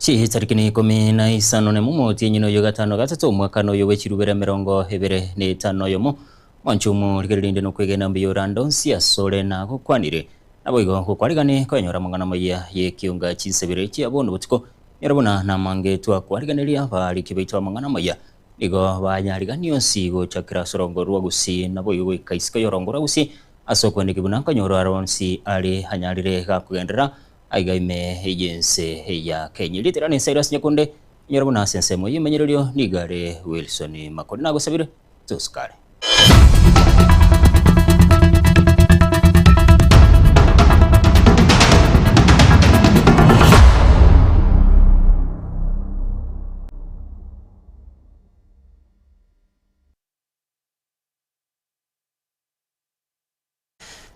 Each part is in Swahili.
Tariki 15 mumoti nyino yo gatano gatatu mwaka no yo wechirubere 25 yomo mwanchumu ligerinde no kwegena mbiyo rando siasole na gukwanire naboigo gukwarigane kwanyora mangana moya ye kiunga chinsebere chiabono butiko yarabona na mange twa kwariganeria bari kibaitwa mangana moya nigo banyariganio sigo chakira sorongo rwagusi naboigo wikaisika yorongora gusi asoko nikibuna kanyoro aronsi ali hanyarire gakugendera aigaime agency ya Kenya literani Cyrus Nyakunde nyarabona sensemo yimenyererio nigare Wilson Makori nagusabire tuskare.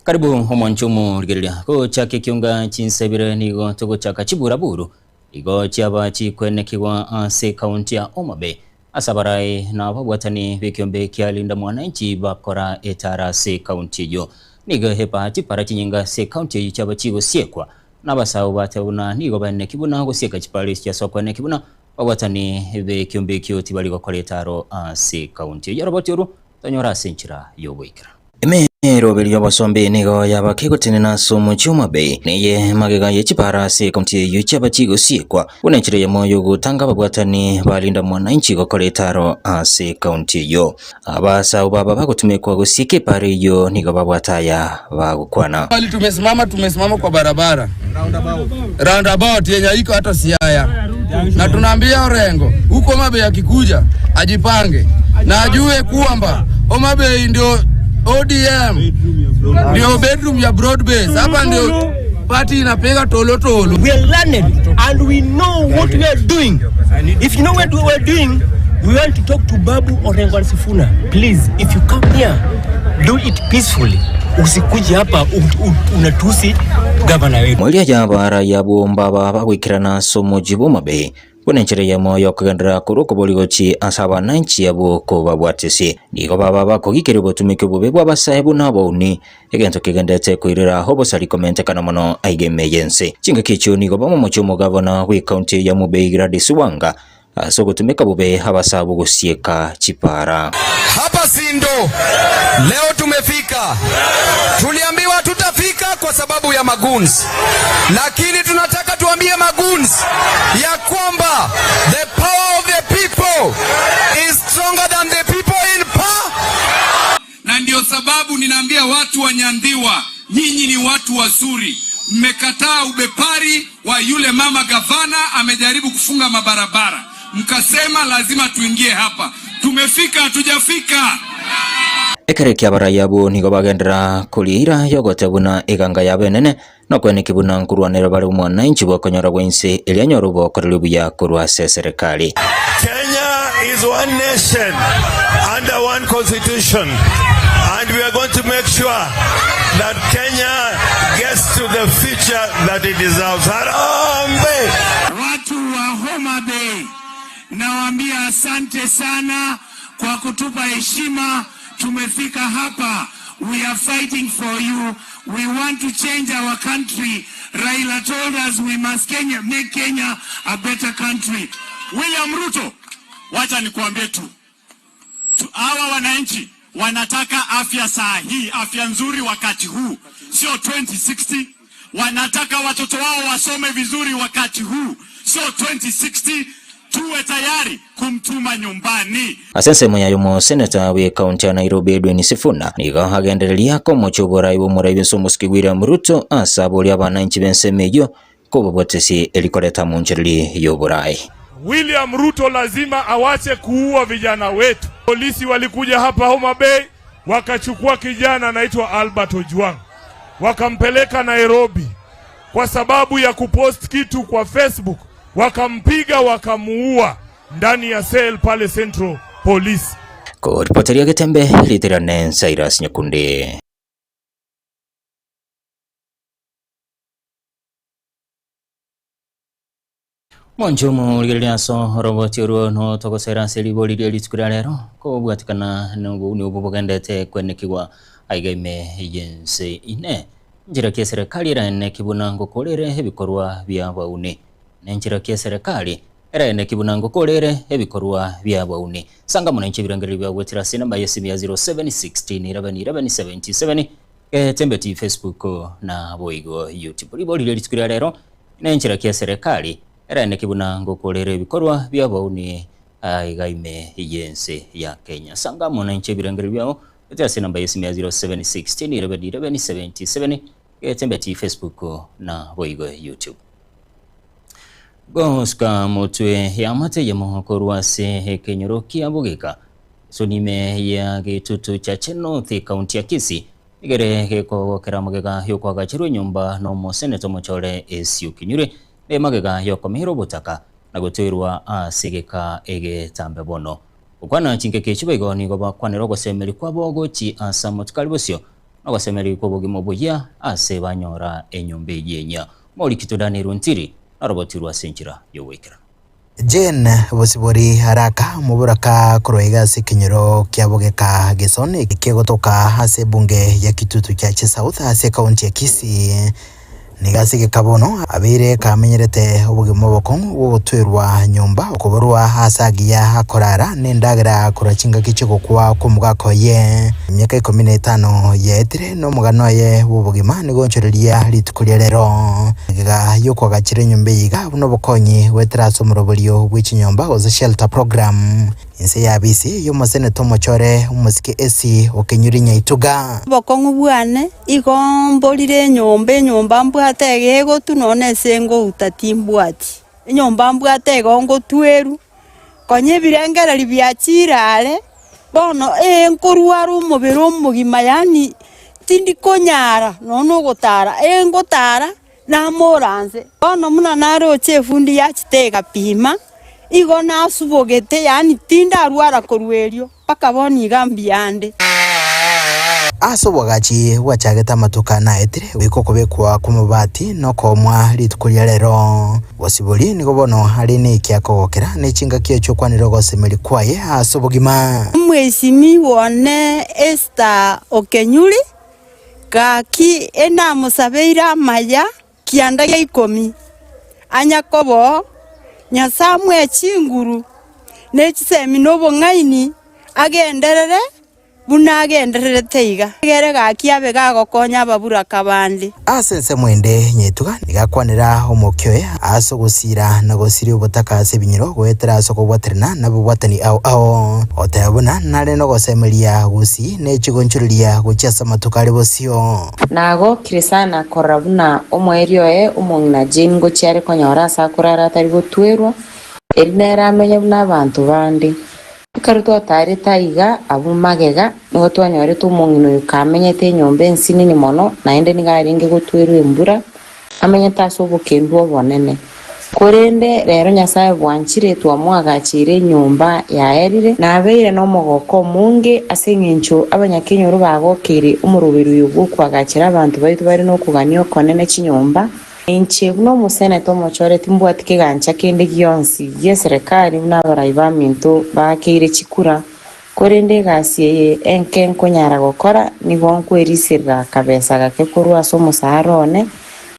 Karibu homonchumu rigereria ko chake kiunga chinsebire nigo togo chaka chiburaburu igo chiaba chikwenekirwa ase county ya Homa Bay asabarai na babwatani bekiombe kialinda mwananchi bakora etara se county yo nigo hepa chipara chinyinga se county chiaba chigo siekwa nabasawo batebuna nigo banekibuna go sieka chipali cha sokwane kibuna babwatani bekiombe kyo tibali gokora etaro ase county yaroboti uru tanyora senchira yoboikira Robert Yabasombe nigo yabakigotene na somo Homa Bay niye magega yechipara se county yuchaba chigo siekwa unenchire ya moyo gutanga babwatani balinda mwananchi gokoretaro ase county yo abasa baba bagutumekwa gusike pare yo nigo babwataya bagukwana bali tumesimama kwa barabara roundabout yenye iko hata Siaya na tunaambia Orengo huko Homa Bay akikuja ajipange na ajue kwamba Homa Bay ndio ODM ndio bedroom ya broad base hapa ndio party inapiga tolo. We are learned and we know what we are doing. If you know what we are doing, we want to talk to Babu Orengo Sifuna. Please, if you come here, do it peacefully. Usikuje hapa unatusi governor wetu. Mwili ya bara ya bomba baba wikirana somo Homa Bay unenchire ya moyo kugandra kuruko boligochi asaba nanchi yabo ko babwatese nigo baba bakogikere botumike bubebwa basahebu naboni egento kigendete kuirira hobo sari comment kana mono aigeme yense chinga kicho nigo bamo mochomo governor we county ya Homa Bay Gladys Wanga so gutumika bube habasabu gusieka chipara hapa sindo leo tumefika. Tuliambiwa tutafika kwa sababu ya maguns, lakini tunataka tuambie maguns ya kwamba the power of the people is stronger than the people in power. Na ndio sababu ninaambia watu wa Nyandiwa, nyinyi ni watu wazuri, mmekataa ubepari wa yule mama gavana amejaribu kufunga mabarabara, mkasema lazima tuingie hapa. Tumefika, hatujafika. Ekere kiabara yabo nigo bagendera kulira yogotebuna iganga yabenene no kwenekibuna nkurwanira bari mwananchi bokonyora gwense elianyoro bokorero buya kurwa serikali. Kenya is one nation under one constitution, and we are going to make sure that Kenya gets to the future that it deserves. Harambee! Watu wa Homa Bay, nawaambia asante sana kwa kutupa heshima. Tumefika hapa. We are fighting for you. We want to change our country. Raila told us we must make Kenya a better country. William Ruto, wacha nikuambie tu. Hawa wananchi wanataka afya saa hii, afya nzuri wakati huu, sio 2060. Wanataka watoto wao wasome vizuri wakati huu, sio 2060. Tuwe tayari kumtuma nyumbani. Asense moya mo senator we county ya Nairobi Edwin Sifuna nigo hagendereria ko mochobora ibo muraibe somuski William Ruto asabori abananchi bensemeyo ko bobotesi elikoreta munjeri yoborai. William Ruto lazima awache kuua vijana wetu. Polisi walikuja hapa Homa Bay wakachukua kijana anaitwa Albert Ojwang wakampeleka Nairobi kwa sababu ya kupost kitu kwa Facebook, wakampiga wakamuua ndani ya cell pale Central Police. Ko ripoteria Getembe literane Cyrus Nyakunde. Monjomo ligereria so roboti uru no togosera seli litsukura rero ko bwatikana ni ubugendete kwenekirwa aigaime yense ine njira ke serikali rane kibuna ngokorere bikorwa bya baune nenchira kia serikali erene kibunango korere ebikorwa bya bauni sanga munanchi birangereri bya gwetira sinamba yesimu ya 0716111177 tembeti Facebook na boigo YouTube liboli lilitukira rero nenchira kia serikali erene kibunango korere ebikorwa bya bauni igaime yense ya Kenya sanga munanchi birangereri byao gwetira sinamba yesimu ya 0716111177 tembeti Facebook na boigo YouTube. Goska motwe ya mate ya muhokoro ase hekenyoro kia bugika sonime ya gitutu cha Chenothi kaunti ya Kisii igere geko keramagega yoko agachirwe nyumba no moseneto mochore esiu kinyure ne magega yoko mihiro butaka na gutwirwa asigeka ege tambe bono ukwana chinkeke chibego ni goba kwanero gosemeri kwa bogo chi asamot kalibosio no gosemeri kwa bogimo boya ase banyora enyumbe yenya mori kitudani runtiri arobotirwa senjira yowekera Jen Bosibori haraka muburaka kuroiga sikinyoro kiabogeka gesone kigotoka hase bunge ya Kitutu cha South hase kaunti ya Kisii nigasi kabono abire kamenyerete ubugimo bokongo butwerwa nyumba okuborwa hasagiya hakorara nendagira kurachinga kichiko kwa kumugako ye myaka 15 yetire no mugano ye ubugima nigonchoreria litukuria rero ga yoko gachire nyumba yiga buno bokonyi wetira somurobulio bw'ikinyomba oze shelter program inse ya bisi yo masene tomochore umusike esi okenyuri nyaituga bokongo bwane igombolire nyomba mbwate ego tunone sengo utatimbwati nyomba mbwate gongo tweru konye birengereri byachirale bono enkorwaru mubiro mugima yani tindi konyara nono gotara engotara na moranze bono muna naro chefundi yachitega pima igo nasubogete yani tinda arwara korwerio paka boni gambiande aso wagachi wachageta matuka na etire wiko kubekwa kumubati no komwa litukuria rero Bosibori nigo bono hari ni kyakogokera nechinga kyecho kwaniro gosemeri kwaye aso bugima mwesimi wone Esther Okenyuri kaki ena musabeira maya kianda ya 10 anyakobo nyasamwe chinguru nechisemi nobo ngaini agenderere buna agenderere teiga gere gakiabe gagokonya babura kabandi asense mwende nyetuga nigakwanira omokyoe aso gusira na gusiri ubutaka sebinyiro gwetera aso kubwaterana na bubwatani ao otebuna nare no gosemeria gusi nechigonchururia guchasa matukari bosio nago kirisana korabuna omwerioe omongina jingo chiare konyora sakurara tari gotwerwa erinera amenya buna abantu bandi karuto atari taiga abumagega nigo twanyore tumongino yukamenyete nyombe nsini ni mono naende nigaringe gotwerwa embura amenyeta asobokendwo bonene korende rero nyasaye bwanchire twamwagachire nyumba yaerire nabeire no mogoko munge asengencho abanyakenyoro bagokere umurubiro yugo kwagachira abantu baitu bari no kuganyo konene chinyomba inche buno musene tomochore timbwatike gancha kende gionsi ye serikali n'abaraiba minto bakire chikura korende gasiye enken konyara gokora nigo nkwerisira kabesa gake korwa somo sarone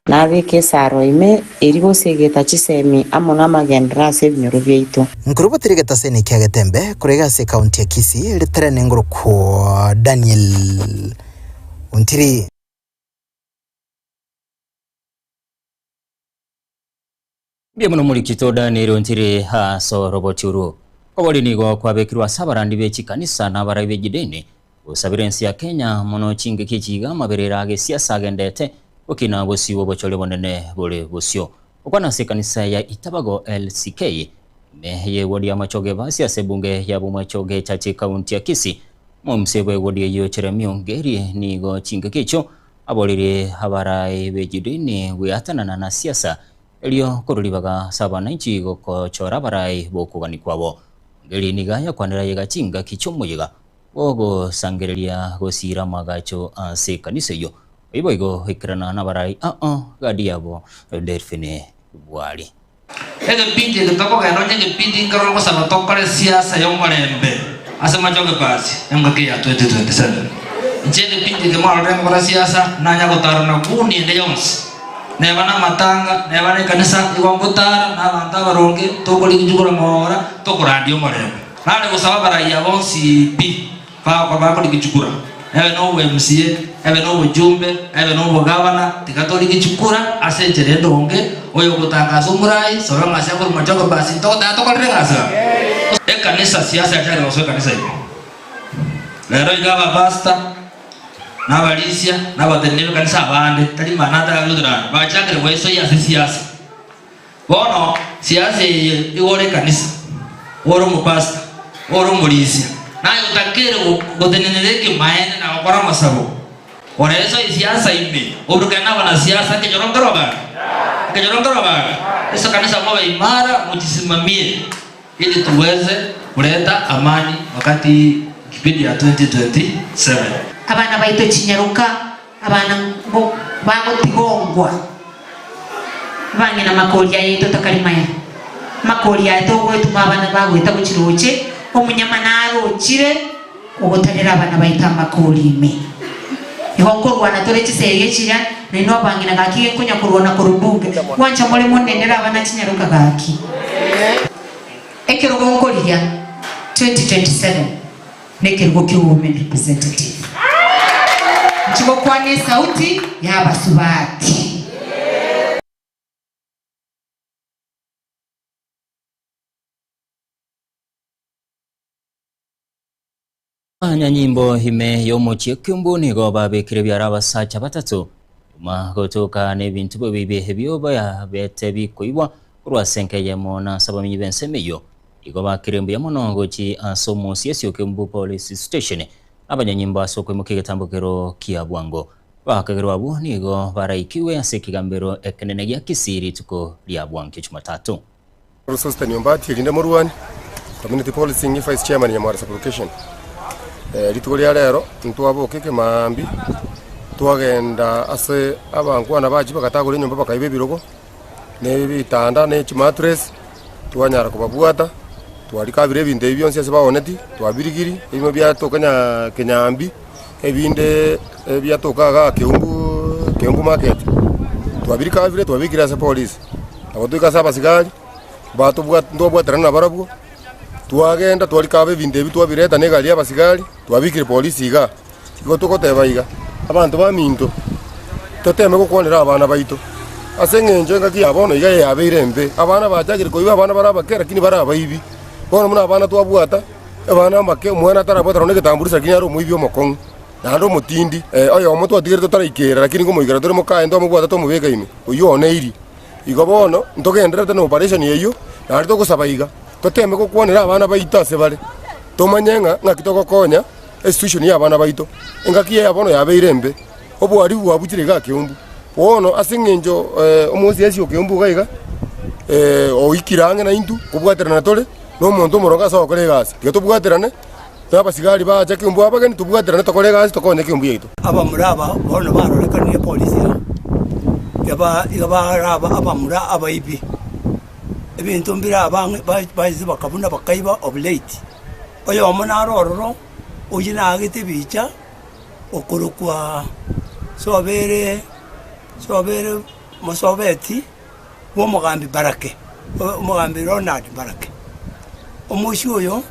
nabike saroime erigo segeta chisemi amona magendra sebinyoro byeito nkurubotirigeta sene kyagetembe kurega se kaunti ya Kisii litrene nguruko Daniel untiri bia muno muri kitoda nero ntire ha so roboturu koboli nigo kwabekirwa sabarandi bechi kanisa na barabe gidene usabirensi ya Kenya muno chinge kijiga maberera age siasa agendete okina bosi bochole bonene bole bosio okwana se kanisa ya Itabago LCK meye wodi amachoge basi asebunge ya bumachoge chachi kaunti ya Kisii mumsebe wodi yo cheremio ngeri nigo chinge kicho abolire habarai bejidene guyatana na siasa elio koruribaga sabana inchi goko chora barai bokugani kwabo ngeli nigaya kwanera yega chinga kichomoyega bogo sangereria gosira magacho ase kanisa yo iboigo hikrana na barai gadiabo delfine bwali ege pindi kitoko gano nyenge pindi ngaro ko sama tokore siasa yo marembe asema joge basi ngake ya 2027 njenge pindi ke maro rengo siasa na nyago tarana buni ende yons neba na matanga neba na kanisa igongotara na abantu abaronge tokori gijugura mora tokorandio morembe nale gusaba baraia bonsi bi pa kwa bako gijugura ebe no MCA ebe no jumbe ebe no gavana tikatori gijugura asenjere ndonge oyo gutangaza umurai sora ngasa ko majogo basi to da tokorre ngasa kanisa siasa ya chale waswe kanisa hiyo lero igaba pasta n'abalisia n'abatenebe kanisa abande tali manata ludra bachakire weso ya siasa bono siasa igore kanisa oro mu pasta oro mulisia nayo utakire goteneneleke maene na okora masabo ora eso siasa ibe obrukana bana siasa ke jorongoroga eso kanisa moja imara mujisimamie ili tuweze kuleta amani wakati kipindi ya 2027. Abana baito chinyaruka abana bagotigongwa bangi na makolia yeto takalimaya makolia yeto gwetuma abana bagweta kuchiroche omunyama naro chire ogotanira abana baita makolime ihonko rwana tore chiseye chira nino bangi na gaki kunya kurona kurubunge wancha mole monenera abana chinyaruka gaki ekirogo kolia 2027 nekirogo women representative chiko kwane sauti ya basubati anya nyimbo hime yomochie kyumbuni go babekire byara basacha batatu magotoka n'ebintu bibihe byoba ya bete bikoibwa kurwasenkeye mona sabaminyi bensemeyo igo bakirembu ya monongo chi asomo siesio kembu police station abanyanyimbo asokwe mukigetambukero kia bwango bakagero abu nigo baraikiwe asekigambero ekenene gya kisiri tuko lya bwanke Jumatatu Rusosta Nyombati Linda Morwani Community Policing Vice Chairman ya Mwarasa Location litugolya lero ntwabokeke mambi twagenda ase abankwana baji bakatagula nyumba bakaibe birogo nebitanda ne chimatres twanyara kubabwata twalikabire ebintu ebyonse ase baoneti twabirigiri ebimo byatokanya kenyambi ebinde byatokaga keumbu market twabirikabire twabikira ase police abatuika saba sigari batubwata ndobwaterana na barabwo twagenda twalikabe ebintu ebi twabireta negali abasigari twabikire police iga igo tukoteba iga abantu baminto toteme kukonera abana baito asengenje ngaki abono iga yabeire mbe abana bajagire koiba abana barabakera kini barabaibi bono muna abana twabwata abana make mwana tarabwata roneke tamburisa kini aro muibi omokong nando mutindi oyo omuntu atigire totarikera lakini ngomoigara tore mokae ndo mubwata to mubeka ime oyo oneiri igo bono ntogendera tano operation yeyo nari togusaba iga toteme kukonera abana baito ase bare tomanyenga ngakitoko konya institution ya abana baito engaki ya abono yabeire mbe obwari bwabukire ga kiumbu bono asingenjo omunsi yesi okiumbu gaiga oikirange na intu kubwaterana tole no muntu muronga so kore gasi geto bwaterane abasigari baje kiumbu abageni tubwaterane tokore gasi tokonye kiumbu yeito abamuraba bono barorekaniye polisi yaba raba abamura abaibi ebintu mbira abange bayize bakabuna bakaiba oblate oyo omona arororo ujina agite bicha okurukwa sobere mosobeti wo mugambi barake mugambi Ronald barake omushi oyo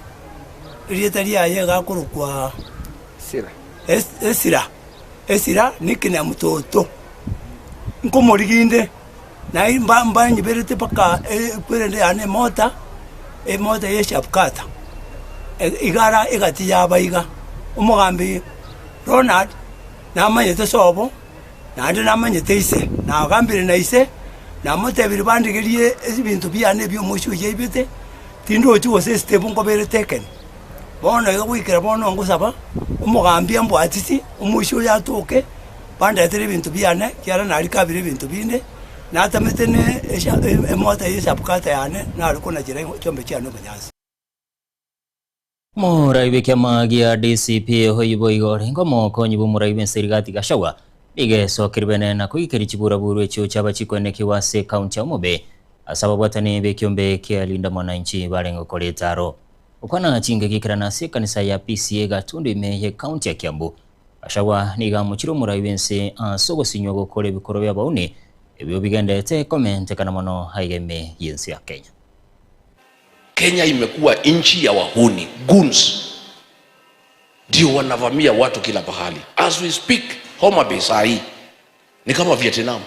rietari aye gakurukwa esira nikina mutoto nkomoriginde na imba nyiberete paka kwerende ane mota yeshapkata igara igati yabaiga umugambi Ronald namanyete sobo nandi namanyete ise nagambire na ise namutebiri bandigirie ebintu byane by'omushu yebite tindo chiwose step ngobere teken bono igwikira bono ngusaba umugambi ambwatisi omushu yatoke bandatere ebintu byane kyara nari kabire ebintu binde natametene emota yeshapkata yane nari kuna jira chombe cyane banyasi Muraibe kemagia DCP hoyibo igore ngomo konyibo muraibe serigati gashawa ige sokiribene na kuikeri chiburaburu echo chaba chikwene wase county omobe asaba bwatani bekyombe kyalinda mwananchi barengo koletaro ukwana chinge gikirana se kanisa ya PCA gatundu imeye county ya Kiambu ashawa niga muchiro muraibe nse sogo sinyogo kole bikoro bya baune ebyo bigendete comment kana mono haigeme yensi ya Kenya. Kenya imekuwa nchi ya wahuni, goons. Ndio wanavamia watu kila pahali. As we speak, Homa Bay saa hii ni kama Vietnam.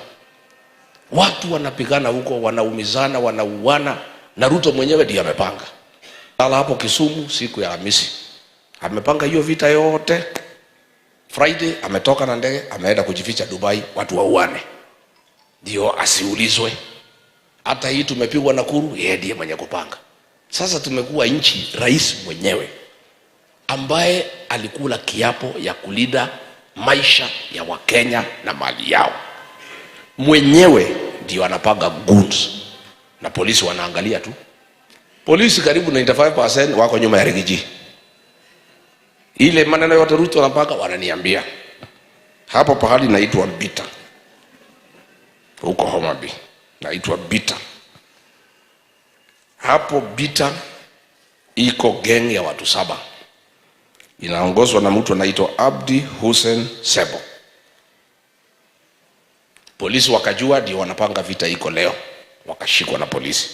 Watu wanapigana huko, wanaumizana, wanauana, na Ruto mwenyewe ndiye amepanga. Sala hapo Kisumu siku ya Alhamisi. Amepanga hiyo vita yote. Friday ametoka na ndege, ameenda kujificha Dubai, watu wauane. Ndio asiulizwe. Hata hii tumepigwa Nakuru, yeye ndiye mwenye kupanga. Sasa tumekuwa nchi, rais mwenyewe ambaye alikula kiapo ya kulinda maisha ya Wakenya na mali yao. Mwenyewe ndio anapanga goons na polisi wanaangalia tu. Polisi karibu 95% wako nyuma ya Rigiji. Ile maneno yote Ruto anapanga wananiambia. Hapo pahali naitwa Bita. Huko Homa Bay naitwa Bita. Hapo Bita iko gang ya watu 7. Inaongozwa na mtu anaitwa Abdi Hussein Sebo. Polisi wakajua ndio wanapanga vita iko leo, wakashikwa na polisi.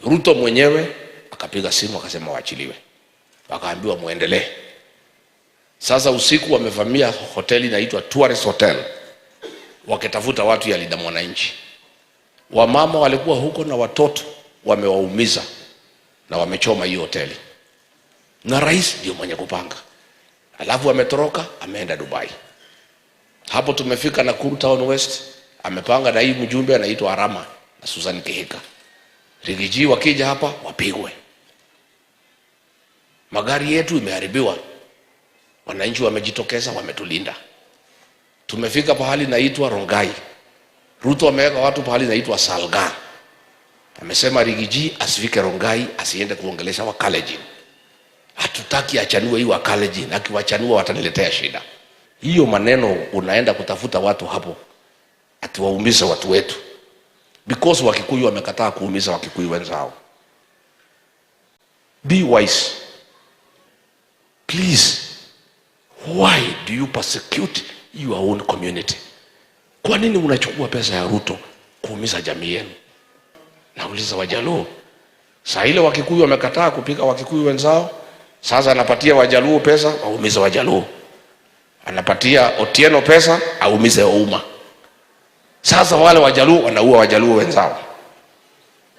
Ruto mwenyewe akapiga simu akasema waachiliwe. Wakaambiwa muendelee. Sasa usiku wamevamia hoteli inaitwa Tourist Hotel. Wakitafuta watu ya Linda Mwananchi. Wamama walikuwa huko na watoto wamewaumiza na wamechoma hiyo hoteli. Na rais ndio mwenye kupanga. Alafu ametoroka, ameenda Dubai. Hapo tumefika Nakuru Town West, amepanga na hii mjumbe anaitwa Arama na Susan Kihika. Rigiji wakija hapa wapigwe. Magari yetu imeharibiwa. Wananchi wamejitokeza, wametulinda. Tumefika pahali naitwa Rongai. Ruto ameweka watu pahali naitwa Salga. Amesema Rigiji asifike Rongai, asiende kuongelesha Wakalenjin. Hatutaki achanue hii Wakalenjin, akiwachanua wataniletea shida. Hiyo maneno unaenda kutafuta watu hapo atiwaumize watu wetu. Because Wakikuyu wamekataa kuumiza Wakikuyu wenzao. Be wise. Please. Why do you persecute your own community? Kwa nini unachukua pesa ya Ruto kuumiza jamii yenu? Nauliza Wajaluo. Saa ile Wakikuyu wamekataa kupika Wakikuyu wenzao, sasa anapatia Wajaluo pesa waumize Wajaluo. Anapatia Otieno pesa aumize Ouma. Sasa wale Wajaluo wanaua Wajaluo wenzao.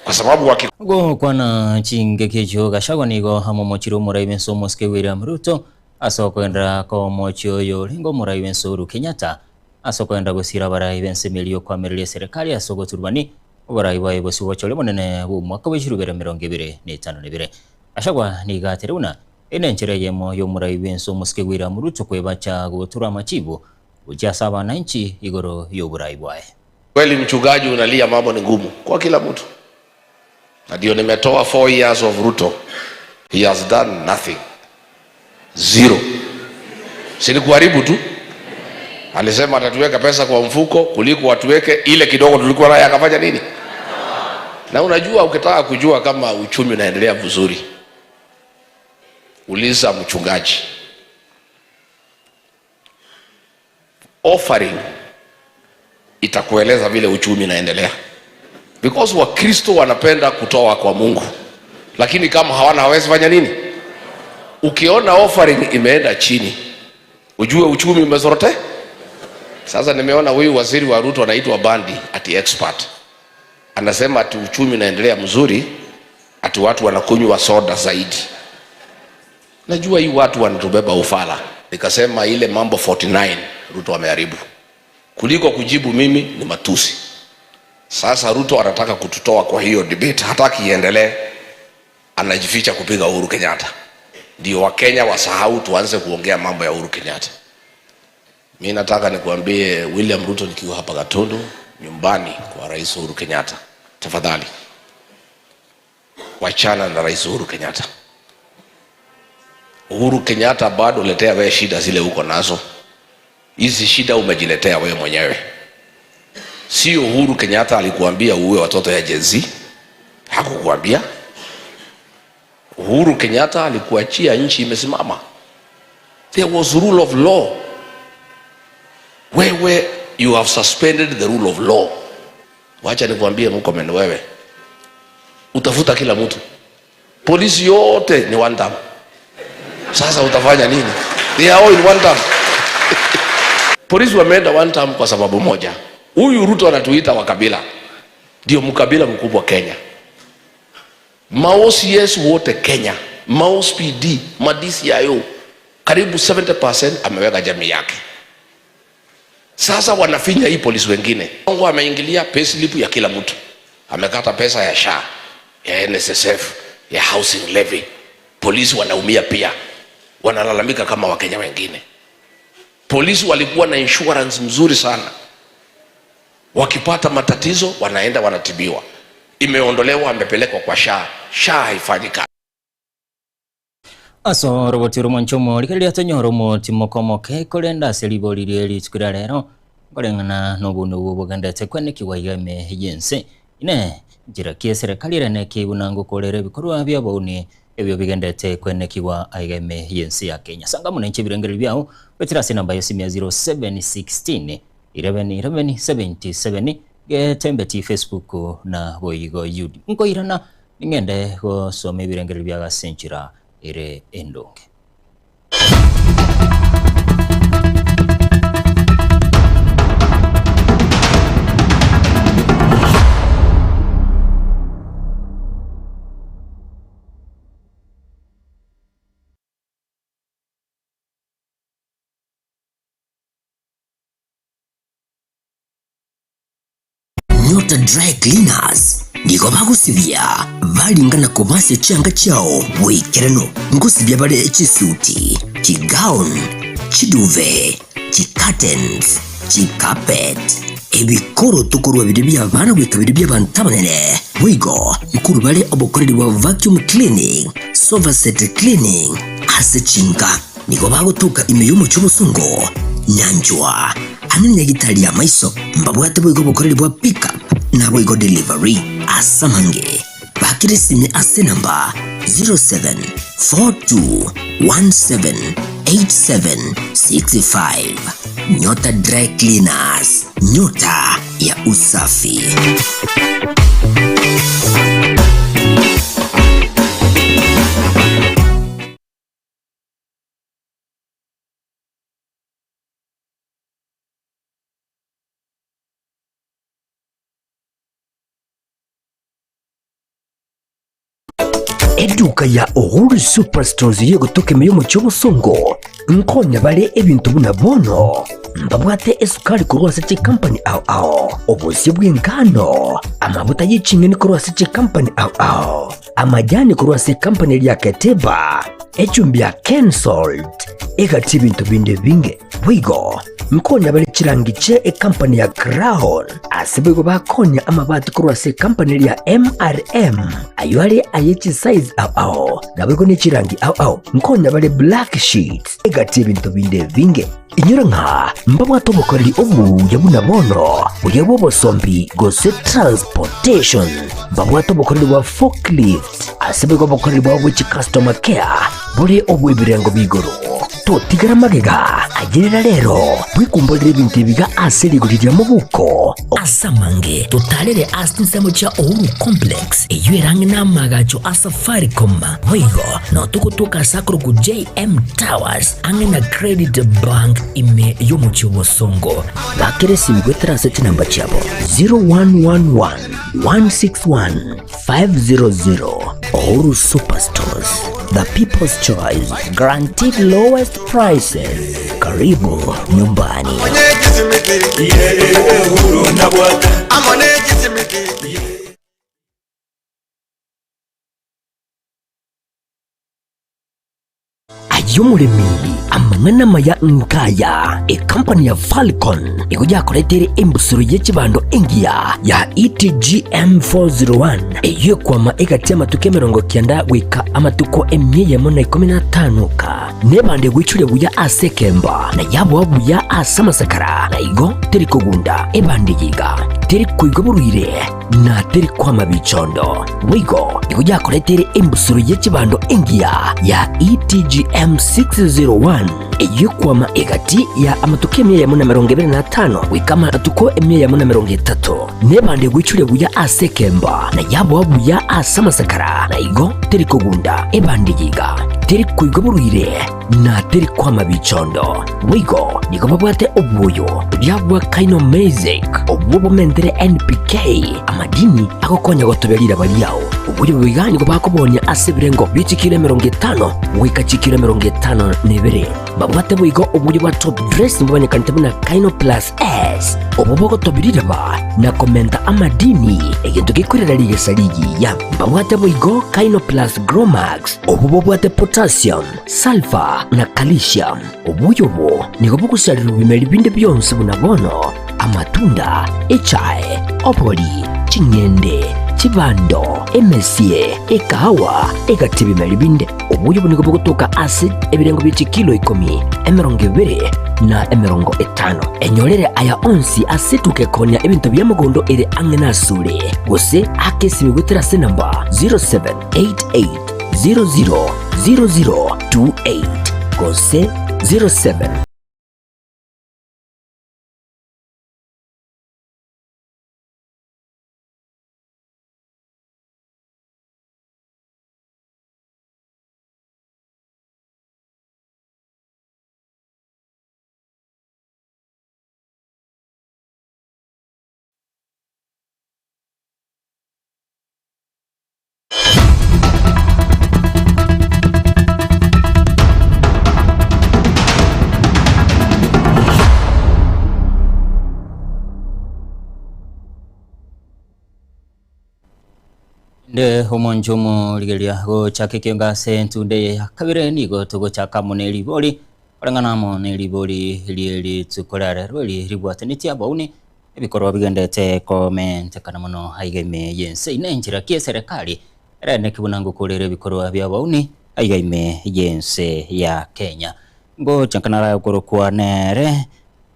Kwa sababu go kwana chinge kecho gashagwa nigo hamo mochiro Muraiben Somoske William Ruto asokwenda ko mochio yo lingo Muraiben Uhuru Kenyatta asokwenda gusira Baraiben Semilio kwa merile serikali asogo turbani Baraibai bosi wachole monene bu mwaka wa 2025 ashagwa nigateruna enenchereyemo yo Muraiben Somoske William Ruto kwebacha gutura machibu ujasaba wananchi igoro yo Buraibwae. Kweli mchungaji unalia mambo ni ngumu kwa kila mtu. Na ndio nimetoa 4 years of Ruto. He has done nothing. Zero. Si ni kuharibu tu. Alisema atatuweka pesa kwa mfuko kuliko watuweke ile kidogo tulikuwa nayo akafanya nini? Na unajua ukitaka kujua kama uchumi unaendelea vizuri, uliza mchungaji. Offering itakueleza vile uchumi unaendelea. Because Wakristo wanapenda kutoa kwa Mungu. Lakini kama hawana hawezi fanya nini? Ukiona offering imeenda chini, ujue uchumi umezorote. Sasa nimeona huyu waziri wa Ruto anaitwa Bandi ati expert. Anasema ati uchumi unaendelea mzuri, ati watu wanakunywa soda zaidi. Najua hii watu wanatubeba ufala. Nikasema ile mambo 49 Ruto ameharibu. Kuliko kujibu mimi ni matusi. Sasa Ruto anataka kututoa kwa hiyo debate, hataki iendelee. Anajificha kupiga Uhuru Kenyatta. Ndio Wakenya wasahau tuanze kuongea mambo ya Uhuru Kenyatta. Mimi nataka nikuambie William Ruto nikiwa hapa Gatundu nyumbani kwa Rais Uhuru Kenyatta. Tafadhali wachana na Rais Uhuru Kenyatta. Uhuru Kenyatta bado letea wewe shida zile uko nazo. Hizi shida umejiletea wewe mwenyewe. Sio Uhuru Kenyatta alikuambia uwe watoto ya Gen Z. Hakukuambia. Uhuru Kenyatta alikuachia nchi imesimama. There was rule of law. Wewe you have suspended the rule of law. Wacha nikwambie Murkomen, wewe utafuta kila mtu, polisi yote ni one term. Sasa utafanya nini? They are all in one term. Polisi wameenda one term kwa sababu moja. Huyu Ruto anatuita wakabila, ndio mkabila mkubwa Kenya. MaOCS wote Kenya, MaOs PD, MaDCIO, karibu 70% ameweka jamii yake. Sasa wanafinya hii polisi wengine. Mungu ameingilia payslip ya kila mtu. Amekata pesa ya SHA, ya NSSF, ya housing levy. Polisi wanaumia pia. Wanalalamika kama Wakenya wengine. Polisi walikuwa na insurance mzuri sana. Wakipata matatizo wanaenda wanatibiwa. Imeondolewa, amepelekwa kwa SHA. SHA haifanyi kazi. Aso roboti rumonchomo likelia tonyoro motimo komoke kolenda seliboli lieli tukira lero kolengana nobuno bugandete kwenekiwa yeme yense ine jira kie serikali rene kibunango kolere bikorwa byabone ebyo bigendete kwenekiwa ayeme yense ya Kenya sanga munenche birengeri byao betirasi namba yosimia 0716 1177 getembe ti Facebook na boyigo YouTube nko irana ngende go some birengeri byaga senchira ire endonge. Nyota Dry Cleaners niko bagusibya balingana kubase cyanga cyao wekerano ngusibya bare chisuti chigown chiduve chicurtains chicarpet ebikoro tukurwa bidibya bana wikabiri by'abantabanene wigo mukuru bale obokoreri wa vacuum cleaning sofa set cleaning asechinga niko bagutuka imeyumo cy'ubusungo nyanjwa anene gitali ya maiso mbabwate bwigo bokoreri bwa pick up na bwigo delivery asamange bakirisime ase namba 0742178765 Nyota Dry Cleaners, nyota ya usafi. Eduka ya Uhuru Superstores yo gutoke meyo mu cy'ubusongo nkonya bale ebintu bunabono mbabwate esukari ku Rwaseke Company ao obusi bw'ingano amavuta y'icingeni ku Rwaseke Company ao amajyani ku Rwaseke Company lya Keteba ecumbi ya Kensalt egati ibintu binde binge wigo nkonya bale kirangice company ya Crown asibego bakonya amabati ku Rwaseke Company ya MRM ayo ari ayici size ao nabego ni kirangi ao nkonya bale Black Sheet egati ibintu binde binge inyura nka mbabwato bokoreri obu yabunabono uyabo bosombi gose transportation mbabwato bokoreri wa forklift asibego bokoreri wa which customer care buri obu ibirengo bigoro totigara magega agirira rero bwikumbolera ibintu biga aserigurira mu buko asamange totalere astusemo cha Uhuru Complex eyerange namagacho asafaricom wigo no tukutuka sakro ku JM Towers angena Credit Bank ime yomo cyobosongo bakiresi migwetera seti namba cyabo 0111161500 Uhuru Superstores, the people's choice, guaranteed lowest prices. Karibu nyumbani. Ayumuremi amangana maya nkaya company ya Falcon ikuja koletere embusuru y'ekibando engia ya ETGM 401 eyo kwama egati amatuke 90 wika amatuko emye mona 15 ka nebande gwicure buya asekemba na yabo wabuya asamasakara na igo teri kugunda ebande yiga teri kuigoburuire na teri kwama bicondo wigo ikuja koletere embusuru y'ekibando engia ya ETGM 601 eyikwama egati ya amatuko 125 wikama atuko 130 nebande gwichule buya asekemba na yabo abuya asamasakara na igo teri kugunda ebande yiga teri kuigoburuire na teri kwama bichondo wigo nigo babwate obuyo byabwa kaino music obubo mendere NPK amadini akokonya gotoberira bali yawo ubuyo bwigani go bakobonya asebirengo bichikire 50 wikachikire 52 babwate bwigo ubuyo bwa top dress mbonye kantabuna kaino plus S obubo gotobirira ba na komenta amadini egintu gikurira ligesaligi ya babwate bwigo kaino plus Gromax obubo bwate potassium sulfur na calcium ubuyo bo nigo bukusalira bimeli binde byonse bunabono amatunda echae opoli chinyende chibando emesie ekawa egatibi melibinde ubuyo bunigo bukutoka acid ebirengo bichi kilo 10 20 na 50 enyorere aya onsi asituke konya ebintu byamugondo ere angenasule gose akesi bigutera se namba 0788000028 gose 07 nde homonjomo ligelia go chake kionga sentunde kabire nigo togo chaka moneli boli orangana moneli boli lieli tukolare roli ribwatani bauni ebikoro bigendete comment kana mono haigeme yense inenjira kie serikali rene kibunango kolere bikoro bya bauni haigeme yense ya Kenya ngo chankanara ukoro kwa nere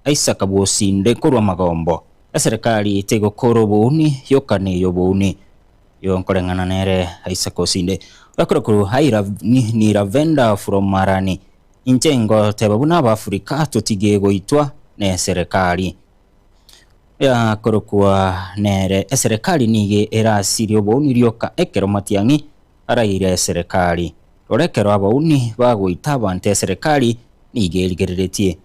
aisa kabosinde korwa magombo serikali tego koro buni yokane yobuni yonkorengana nere aisa kosinde wakoro haira ni ravenda from marani inchengo tebabuna ba Afrika totige goitwa ne serikali ya korokwa nere serikali nige era sirio boni ryoka ekero matiangi araire serikali orekero abauni bagoita bante serikali nige ligereretie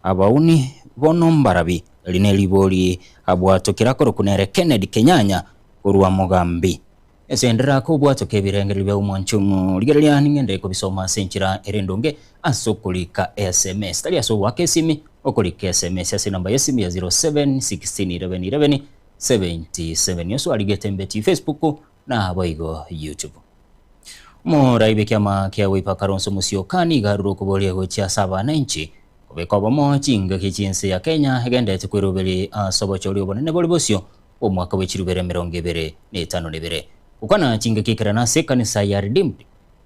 abauni bono mbarabi lineli boli abwato kirakoro kunere Kennedy Kenyanya kurwa Mogambi esendera ko bwato kebirengeri bya umonchumu ligerelia ningende ko bisoma senchira erendonge asokulika SMS tali aso wake simi okulika SMS ya namba yesimu ya 0716111177 yoso aligetembeti Facebook na aboigo YouTube Moraibe kyama kya wipa karonso musiokani garuru kubolia gocha saba na inchi obekwa bomo chinga kichinse ya Kenya hegende tukwirubeli sobocholi obonene bolibosio omwaka w'ekirubere 2025 ukana chinga kikirana sekanisa ya Redeemed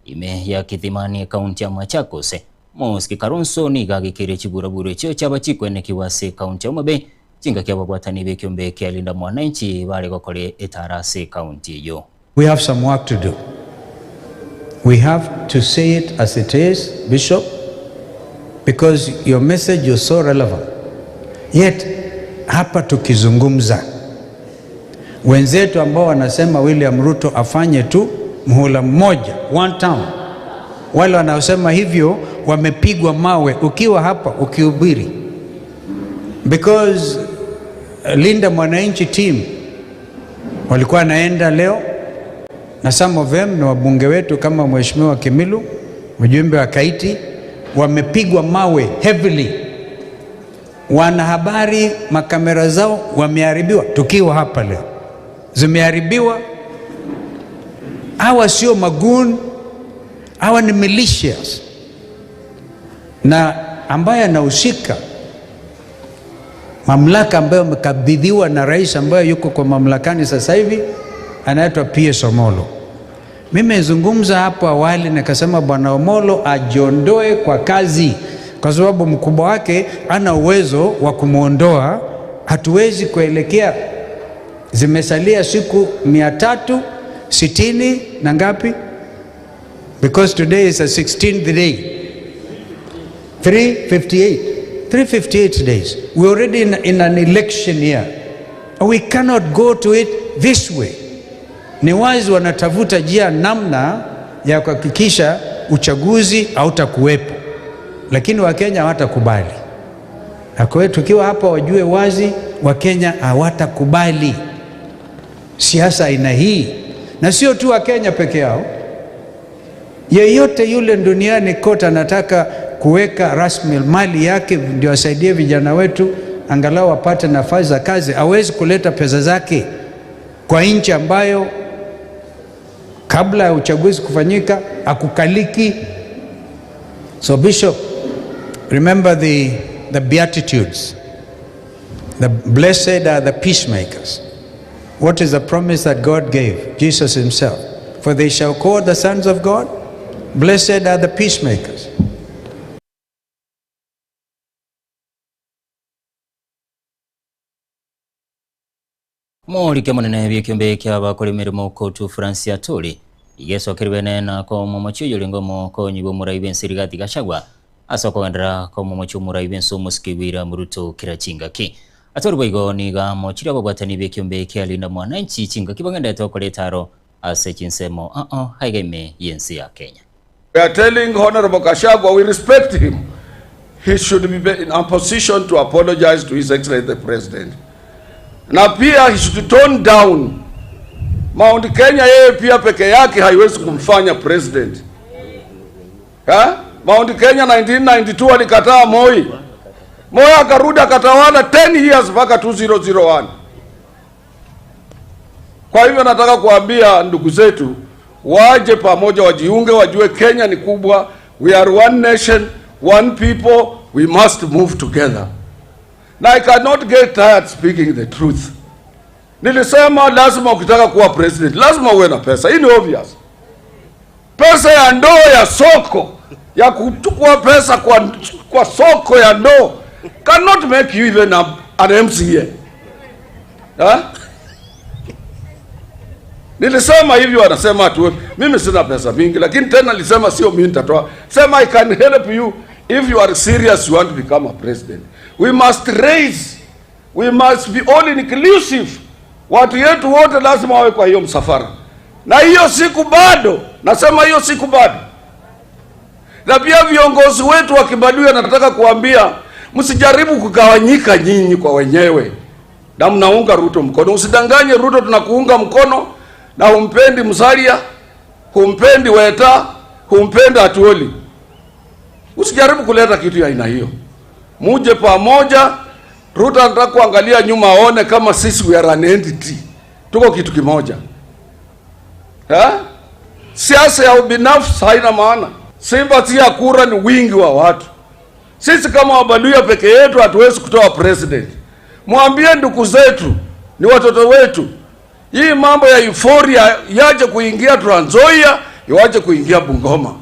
ime ya Kithimani kaunti ya Machakos Moski Karonso ni gagikire kiburaburo ekyo cyabachikwe kiwase kaunti ya Homabay chinga kyabagwatani bekyombe kyalinda mwananchi bale gokole etarase kaunti yo. We have some work to do. We have to say it as it is, Bishop, because your message is so relevant. Yet hapa tukizungumza wenzetu ambao wanasema William Ruto afanye tu muhula mmoja, one term, wale wanaosema hivyo wamepigwa mawe ukiwa hapa ukihubiri, because Linda Mwananchi team walikuwa naenda leo na some of them ni wabunge wetu kama Mheshimiwa Kimilu, mjumbe wa Kaiti, wamepigwa mawe heavily. Wanahabari makamera zao wameharibiwa tukiwa hapa leo, zimeharibiwa. Hawa sio magoon, hawa ni militias, na ambaye anahusika mamlaka ambayo amekabidhiwa na rais ambaye yuko kwa mamlakani sasa hivi anaitwa PS Omolo. Mimi nimezungumza hapo awali nikasema bwana Omolo ajiondoe kwa kazi kwa sababu mkubwa wake ana uwezo wa kumuondoa. Hatuwezi kuelekea, zimesalia siku 360 na ngapi, because today is the 16th day 358 days. We're already in an election year. We cannot go to it this way. Ni wazi wanatafuta njia namna ya kuhakikisha uchaguzi hautakuwepo, lakini Wakenya hawatakubali. Kwa tukiwa hapa wajue wazi Wakenya hawatakubali siasa aina hii, na sio tu Wakenya peke yao. Yeyote yule duniani kote anataka kuweka rasmi mali yake ndio asaidie vijana wetu angalau wapate nafasi za kazi. Hawezi kuleta pesa zake kwa nchi ambayo kabla ya uchaguzi kufanyika akukaliki. So Bishop, remember the Beatitudes. The blessed are the peacemakers. What is the promise that God gave? Jesus himself. For they shall call the sons of God. Blessed are the peacemakers. Morike munene by'ekyombe ky'abakola emirimo kotu Francis Atuli igesokerwe na ko momochi yolingomo ko nyibo murai bensi Rigathi Gachagua asokondera ko momochi murai benso muskibira muruto kirachinga ki Atoli boigo niga mochira babwatani by'ekyombe kyalinda mwananchi chinga kibagenda tokoletaro ase chinsemo haigeme yensi ya Kenya. We are telling Honorable Gachagua we respect him. He should be in a position to apologize to His Excellency the President. Na pia he should tone down. Mount Kenya yeye pia peke yake haiwezi kumfanya president. Mount Kenya 1992 alikataa Moi. Moi akarudi akatawala 10 years mpaka 2001. Kwa hivyo nataka kuambia ndugu zetu waje pamoja, wajiunge, wajue Kenya ni kubwa. We are one nation, one people, we must move together. Na I cannot get tired speaking the truth. Nilisema lazima ukitaka kuwa president lazima uwe na pesa. Hii ni obvious. Pesa ya ndoo ya soko, ya kuchukua pesa kwa soko ya ndoo cannot make you even an MCA. Nilisema hivyo, wanasema tu mimi sina pesa mingi, lakini tena nilisema sio mimi nitatoa. Sema I can help you if you are serious, you want to become a president. We must raise, we must be all inclusive. Watu yetu wote lazima wawe kwa hiyo msafara. Na hiyo siku bado, nasema hiyo siku bado. Na pia viongozi wetu wa Kibaduya nataka kuambia, msijaribu kugawanyika nyinyi kwa wenyewe. Na mnaunga Ruto mkono. Usidanganye Ruto tunakuunga mkono na humpendi Musalia, humpendi Weta, humpendi Atwoli. Usijaribu kuleta kitu ya aina hiyo. Muje pamoja. Ruto anataka kuangalia nyuma aone kama sisi we are an entity. Tuko kitu kimoja. Siasa ya ubinafsi haina maana. Sympathy ya kura ni wingi wa watu. Sisi kama Wabaluya peke yetu hatuwezi kutoa president. Mwambie ndugu zetu, ni watoto wetu. Hii mambo ya euphoria yaje kuingia Trans Nzoia, yaje kuingia Bungoma.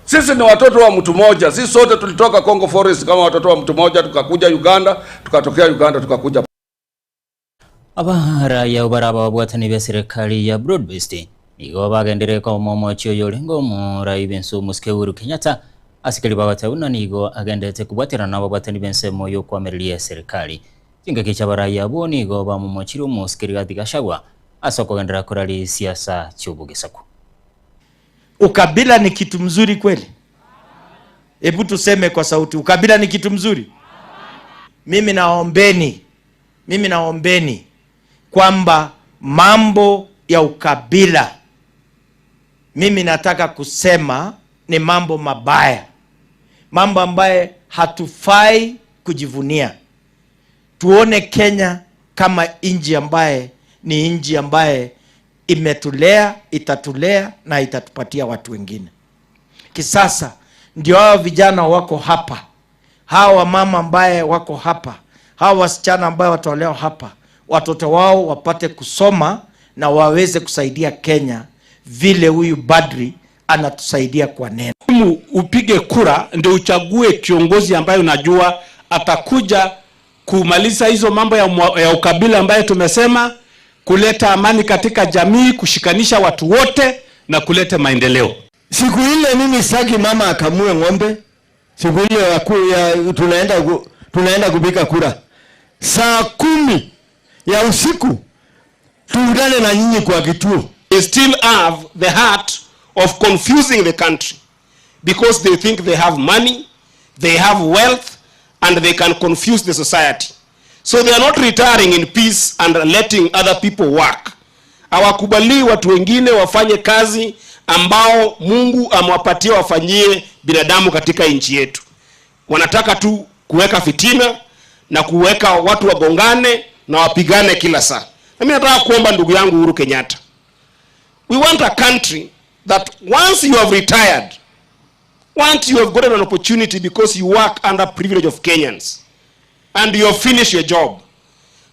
Sisi ni watoto wa mtu mmoja. Sisi sote tulitoka Congo Forest kama watoto wa mtu mmoja, tukakuja Uganda, tukatokea Uganda tukakuja. Abahara ya ubaraba wabwatani bya serikali ya Broad-Based nigo bagendere ko momochi yolengo murai benso Muskeuru Kenyatta asikali babatabuna nigo agendete kubwatira nabo bwatani bensemo yo kwamerelia serikali kinga kichabara ya boni go ba momochiro Muskeri Rigathi Gachagua asoko gendera kurali siasa cyubugesako. Ukabila ni kitu mzuri kweli? Hebu tuseme kwa sauti, ukabila ni kitu mzuri? Mimi naombeni kwamba mambo ya ukabila, mimi nataka kusema ni mambo mabaya, mambo ambaye hatufai kujivunia. Tuone Kenya kama nchi ambaye ni nchi ambaye imetulea, itatulea na itatupatia watu wengine. Kisasa ndio hao vijana wako hapa, hawa mama ambaye wako hapa, hawa wasichana ambaye watolewa hapa, watoto wao wapate kusoma na waweze kusaidia Kenya vile huyu Badri anatusaidia kwa neno. Upige kura ndio uchague kiongozi ambaye unajua atakuja kumaliza hizo mambo ya ukabila ambaye tumesema, kuleta amani katika jamii, kushikanisha watu wote na kuleta maendeleo. Siku ile mimi saki mama akamue ng'ombe, siku hiyo tunaenda kupiga kura saa 10 ya usiku, tuungane na nyinyi kwa kituo. They still have the heart of confusing the country because they think they have money, they have wealth, and they can confuse the society. So they are not retiring in peace and letting other people work. Hawakubali watu wengine wafanye kazi ambao Mungu amewapatia wafanyie binadamu katika nchi yetu. Wanataka tu kuweka fitina na kuweka watu wagongane na wapigane kila saa. Na mimi nataka kuomba ndugu yangu Uhuru Kenyatta, we want a country that once you have retired, once you have gotten an opportunity because you work under privilege of Kenyans and you have finished your job,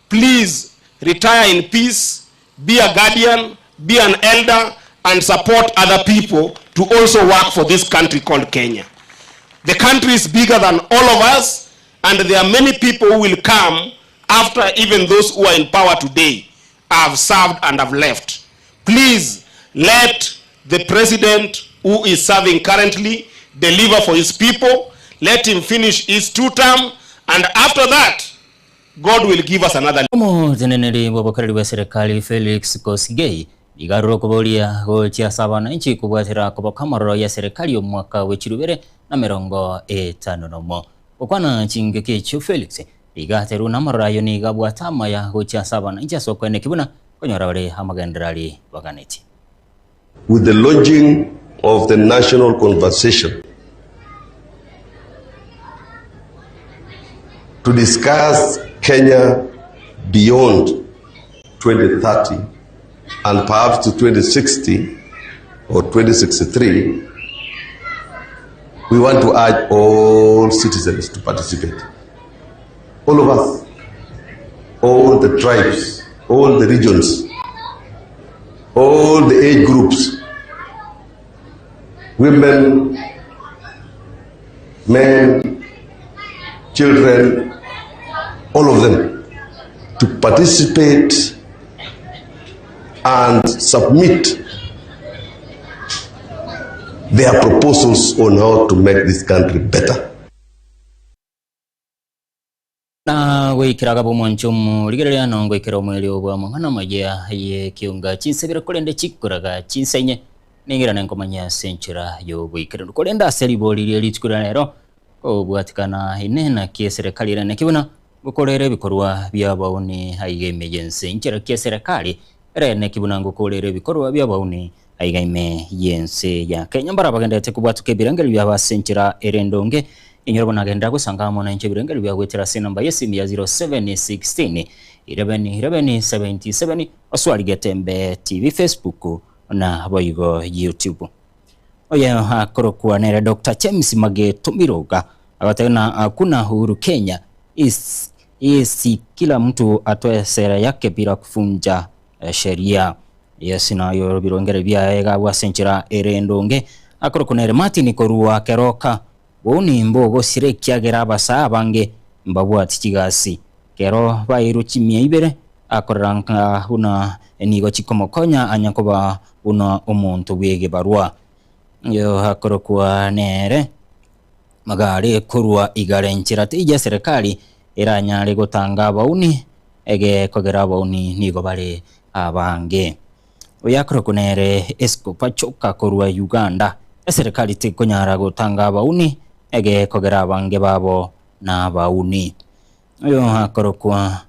please retire in peace, be a guardian, be an elder, and support other people to also work for this country called Kenya. The country is bigger than all of us, and there are many people who will come after even those who are in power today have served and have left. Please let the president who is serving currently deliver for his people. Let him finish his 2 term, and after that God will give us another. Zeneneri wabakariri wa serikali Felix Kosigei igaruro kuboria gochia sabana inchi kubwatira kubokamaro ya serikali omwaka wechirubere na 50 okwana chingeke chu Felix igateru namarayo ni gabwatama ya gochia sabana inchi asokwene kibuna konyorare hamagendrali baganeti. With the launching of the national conversation to discuss Kenya beyond 2030 and perhaps to 2060 or 2063, we want to urge all citizens to participate. All of us, all the tribes, all the regions, all the age groups, women, men, children, all of them, to participate and submit their proposals on how to make this country better. Na wikiraga bomonchomu ligerera nongo ikero mweli obwa mangana majya ye kiunga chinsebira kolende chikuraga chinsenye ningira nenkomanya senchira yo bwikira kolenda seliboli lichikura lero obwatikana inena kie serikali rene kibuna gukorere bikorwa byabawuni haigeme yense inchira kie serikali rene kibuna gukorere bikorwa byabawuni haigeme yense ya Kenya mbara bagendete kubwatuke birangeli byabasenchira erendonge inyorobo nagenda gusanga mona inche birengeli byagwetera sinamba yesimu ya 0716 1177 oswali getembe TV Facebook na boigo YouTube. Oya hakorokuwa nere Dr. James Magetumiroga agatena hakuna Uhuru Kenya isi kila mtu atoe sera yake bila kufunja sheria. Yes na yo birongere bya wasenchira erendonge akorokunere Martin Korua keroka woni mbogo sire kyagera basa bange mbabwati kigasi kero bairuchi miibere akoranka una enigo chikomokonya anyakoba una omuntu wege barua yo hakorokuwa nere magari kurwa igarenchira tija serikali iranyale gotanga bauni ege kogera bauni nigo bare abange oyakorokunere esko pachoka kurwa Uganda serikali tikonyara gotanga bauni ege kogera bange babo na bauni yo hakorokwa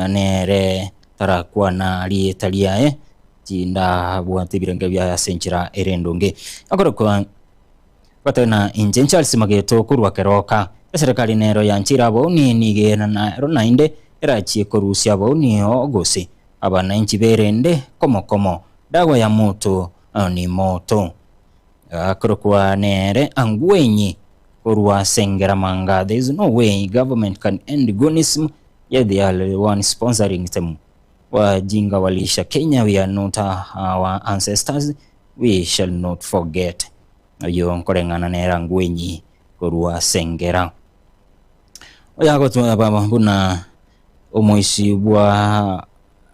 nere tarakwa na lietalia tinda bwate birenge bya senchira erendonge akorokwa batana injen Charles Mageto kurwa keroka serikali nero yanchira bauni nige na ronainde erachi korusya bauni ogose abana inchi berende komo dawa ya moto ni moto akorokwa nere angwenyi Kurwa sengera manga. There is no way government can end gunism, yet they are the one sponsoring them. Wajinga walisha Kenya, we are not our ancestors, we shall not forget. Yo nkorengana nera ngwenyi kurwa sengera. Oya gotu baba buna omoisi bwa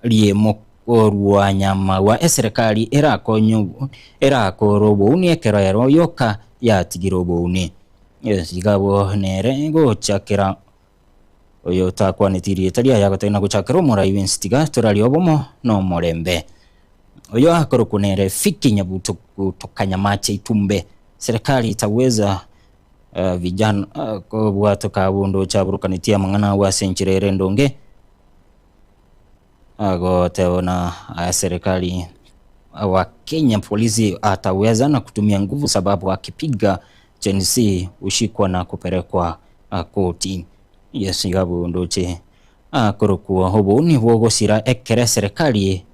liemo kurwa nyama wa serikali era konyo era korobo uni ekero yoka ya tigirobo uni. yes igabo nere gochakira oyo takwanitirie taria yagotena guchakira murai winstiga turari obomo no morembe oyo akoro kunere fiki nyabuto kutokanya mache itumbe serikali itaweza vijana ko bwato kabundo chaburukanitia mangana wa senchirere ndonge ago teona serikali wa Kenya polisi ataweza na kutumia nguvu sababu akipiga Gen Z ushikwa na kupelekwa koti. Yes ngabo ndoche kurukuwa hoboni wogosira ekere serikali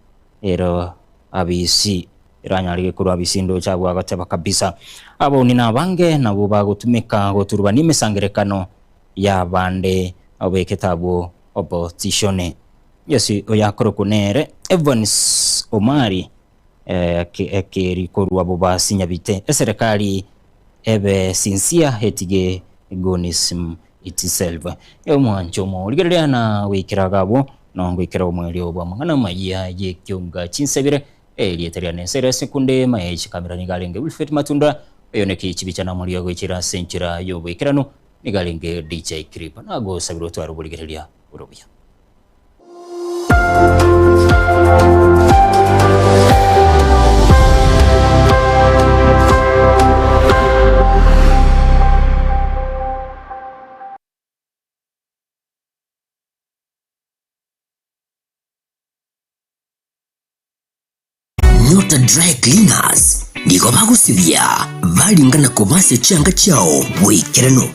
ero abisi iranyari kuru abisi ndo chabwa agateba kabisa abo ni nabange nabo bagutumika goturwa nimesangerekano ya bande abeketabo opposition. Yes oya kurukunere Evans Omari ekeri korwa boba sinyabite serikali ebe sinsia hetige gonism itself yo mwancho mo ligerera na wikiragabo no ngwikira omweli obwa mangana mayiya ye kyonga chinsebire elieteria nesere sekunde mayichi kamera nigalenge Wilfred Matunda eyoneke chibichana muri yago chira senchira yo wikirano nigalenge DJ Kripa nago sabiro twaro buligereria urobya. Nyota Dry Cleaners niko bagusibya balingana ko base cyanga cyao wikirano